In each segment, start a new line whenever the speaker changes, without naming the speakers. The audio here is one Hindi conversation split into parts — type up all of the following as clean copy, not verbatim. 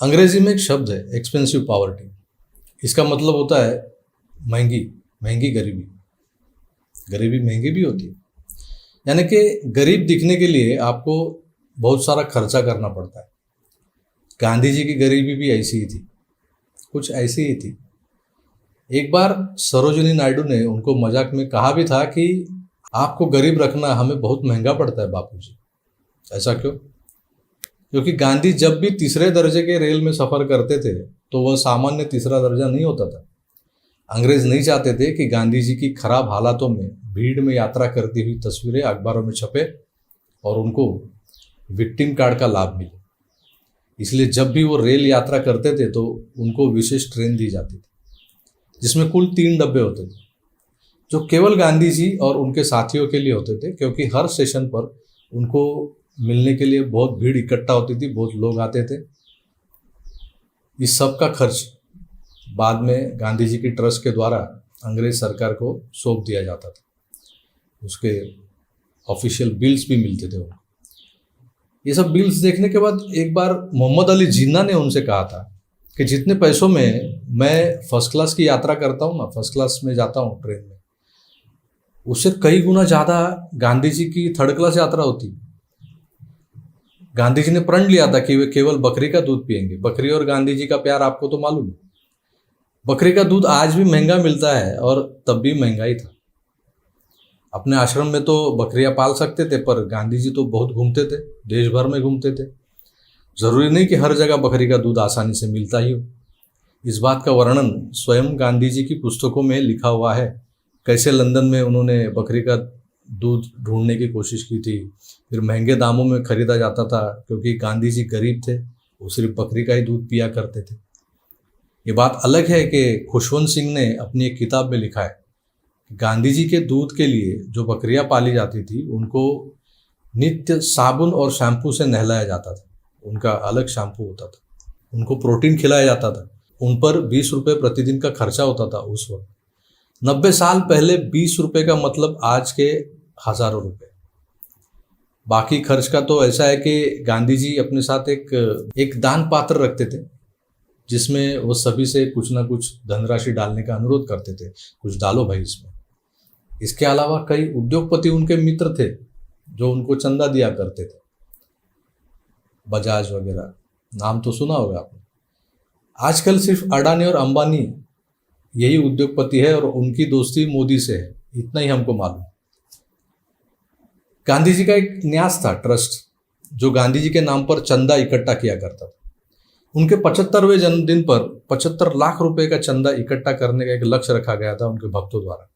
अंग्रेजी में एक शब्द है एक्सपेंसिव पॉवर्टी। इसका मतलब होता है महंगी महंगी गरीबी। गरीबी महंगी भी होती है, यानी कि गरीब दिखने के लिए आपको बहुत सारा खर्चा करना पड़ता है। गांधी जी की गरीबी भी ऐसी ही थी, कुछ ऐसी ही थी। एक बार सरोजिनी नायडू ने उनको मजाक में कहा भी था कि आपको गरीब रखना हमें बहुत महंगा पड़ता है बापूजी। ऐसा क्यों? क्योंकि गांधी जब भी तीसरे दर्जे के रेल में सफ़र करते थे तो वह सामान्य तीसरा दर्जा नहीं होता था। अंग्रेज नहीं चाहते थे कि गांधी जी की खराब हालातों में भीड़ में यात्रा करती हुई तस्वीरें अखबारों में छपे और उनको विक्टिम कार्ड का लाभ मिले। इसलिए जब भी वो रेल यात्रा करते थे तो उनको विशेष ट्रेन दी जाती थी, जिसमें कुल 3 डब्बे होते थे, जो केवल गांधी जी और उनके साथियों के लिए होते थे, क्योंकि हर स्टेशन पर उनको मिलने के लिए बहुत भीड़ इकट्ठा होती थी, बहुत लोग आते थे। इस सब का खर्च बाद में गांधी जी की ट्रस्ट के द्वारा अंग्रेज सरकार को सौंप दिया जाता था। उसके ऑफिशियल बिल्स भी मिलते थे उनको। ये सब बिल्स देखने के बाद एक बार मोहम्मद अली जिन्ना ने उनसे कहा था कि जितने पैसों में मैं फर्स्ट क्लास की यात्रा करता हूँ ना, फर्स्ट क्लास में जाता हूँ ट्रेन में, उससे कई गुना ज़्यादा गांधी जी की थर्ड क्लास यात्रा होती। गांधी जी ने प्रण लिया था कि वे केवल बकरी का दूध पिएंगे। बकरी और गांधी जी का प्यार आपको तो मालूम है। बकरी का दूध आज भी महंगा मिलता है और तब भी महंगा ही था। अपने आश्रम में तो बकरियां पाल सकते थे, पर गांधी जी तो बहुत घूमते थे, देश भर में घूमते थे। जरूरी नहीं कि हर जगह बकरी का दूध आसानी से मिलता ही हो। इस बात का वर्णन स्वयं गांधी जी की पुस्तकों में लिखा हुआ है। कैसे लंदन में उन्होंने बकरी का दूध ढूंढने की कोशिश की थी, फिर महंगे दामों में खरीदा जाता था क्योंकि गांधी जी गरीब थे, वो सिर्फ बकरी का ही दूध पिया करते थे। ये बात अलग है कि खुशवंत सिंह ने अपनी एक किताब में लिखा है कि गांधी जी के दूध के लिए जो बकरियां पाली जाती थी उनको नित्य साबुन और शैम्पू से नहलाया जाता था। उनका अलग शैम्पू होता था, उनको प्रोटीन खिलाया जाता था। उन पर 20 रुपये प्रतिदिन का खर्चा होता था उस वक्त। 90 साल पहले 20 रुपये का मतलब आज के हज़ारों रुपए। बाकी खर्च का तो ऐसा है कि गांधी जी अपने साथ एक दान पात्र रखते थे, जिसमें वो सभी से कुछ ना कुछ धनराशि डालने का अनुरोध करते थे, कुछ डालो भाई इसमें। इसके अलावा कई उद्योगपति उनके मित्र थे जो उनको चंदा दिया करते थे। बजाज वगैरह, नाम तो सुना होगा आपने। आजकल सिर्फ अडानी और अंबानी यही उद्योगपति है और उनकी दोस्ती मोदी से है, इतना ही हमको मालूम। गांधी जी का एक न्यास था, ट्रस्ट, जो गांधी जी के नाम पर चंदा इकट्ठा किया करता था। उनके 75वें जन्मदिन पर 75 लाख रुपए का चंदा इकट्ठा करने का एक लक्ष्य रखा गया था उनके भक्तों द्वारा।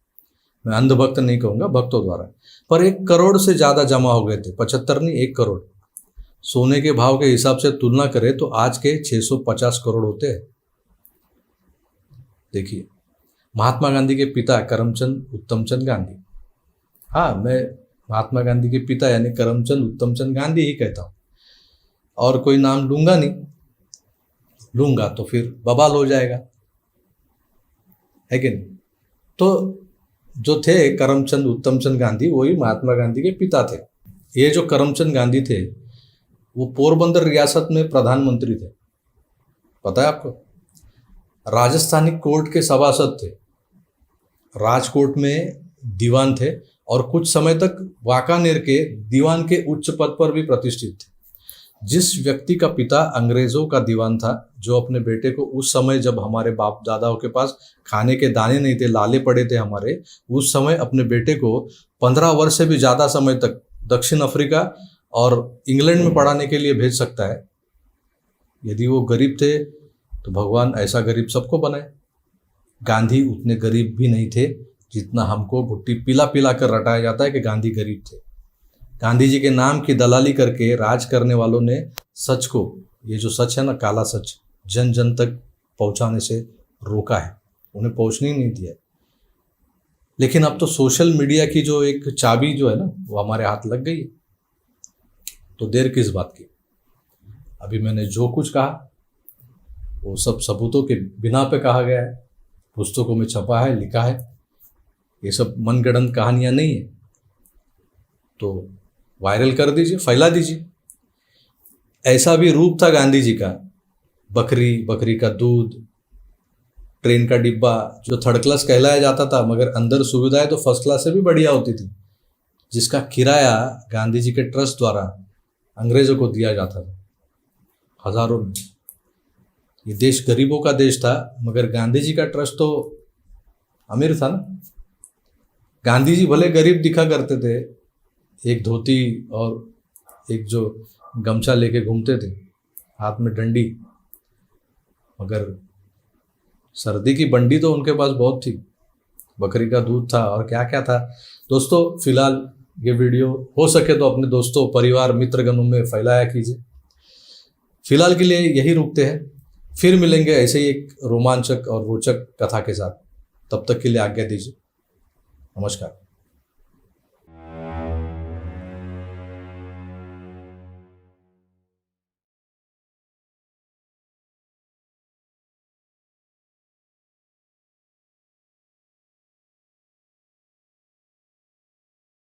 मैं अंधभक्त नहीं कहूँगा, भक्तों द्वारा। पर 1 करोड़ से ज़्यादा जमा हो गए थे। 75 नहीं, 1 करोड़। सोने के भाव के हिसाब से तुलना करें तो आज के 650 करोड़ होते हैं। देखिए, महात्मा गांधी के पिता करमचंद उत्तमचंद गांधी, हाँ, मैं महात्मा गांधी के पिता यानी करमचंद उत्तमचंद गांधी ही कहता हूँ, और कोई नाम लूंगा नहीं। लूंगा तो फिर बवाल हो जाएगा, है कि नहीं? तो जो थे करमचंद उत्तमचंद गांधी, वही महात्मा गांधी के पिता थे। ये जो करमचंद गांधी थे वो पोरबंदर रियासत में प्रधानमंत्री थे, पता है आपको? राजस्थानी कोर्ट के सभासद थे, राजकोट में दीवान थे और कुछ समय तक वाकानेर के दीवान के उच्च पद पर भी प्रतिष्ठित थे। जिस व्यक्ति का पिता अंग्रेजों का दीवान था, जो अपने बेटे को उस समय जब हमारे बाप दादाओं के पास खाने के दाने नहीं थे, लाले पड़े थे हमारे, उस समय अपने बेटे को 15 वर्ष से भी ज़्यादा समय तक दक्षिण अफ्रीका और इंग्लैंड में पढ़ाने के लिए भेज सकता है। यदि वो गरीब थे तो भगवान ऐसा गरीब सबको बनाए। गांधी उतने गरीब भी नहीं थे जितना हमको भुट्टी पिला पिला कर रटाया जाता है कि गांधी गरीब थे। गांधी जी के नाम की दलाली करके राज करने वालों ने सच को, ये जो सच है ना, काला सच, जन जन तक पहुंचाने से रोका है, उन्हें पहुंचने ही नहीं दिया। लेकिन अब तो सोशल मीडिया की जो एक चाबी जो है ना, वो हमारे हाथ लग गई है, तो देर किस बात की। अभी मैंने जो कुछ कहा वो सब सबूतों के बिना पे कहा गया है, पुस्तकों में छपा है, लिखा है। ये सब मनगढ़ंत कहानियां नहीं है। तो वायरल कर दीजिए, फैला दीजिए। ऐसा भी रूप था गांधी जी का बकरी, बकरी का दूध, ट्रेन का डिब्बा जो थर्ड क्लास कहलाया जाता था, मगर अंदर सुविधाएं तो फर्स्ट क्लास से भी बढ़िया होती थी, जिसका किराया गांधी जी के ट्रस्ट द्वारा अंग्रेजों को दिया जाता था हजारों में। ये देश गरीबों का देश था, मगर गांधी जी का ट्रस्ट तो अमीर था ना। गांधी जी भले गरीब दिखा करते थे, एक धोती और एक जो गमछा लेके घूमते थे, हाथ में डंडी, मगर सर्दी की बंडी तो उनके पास बहुत थी, बकरी का दूध था और क्या क्या था। दोस्तों, फिलहाल ये वीडियो हो सके तो अपने दोस्तों, परिवार, मित्रगणों में फैलाया कीजिए। फिलहाल के लिए यही रुकते हैं, फिर मिलेंगे ऐसे ही एक रोमांचक और रोचक कथा के साथ। तब तक के लिए आज्ञा दीजिए। नमस्कार।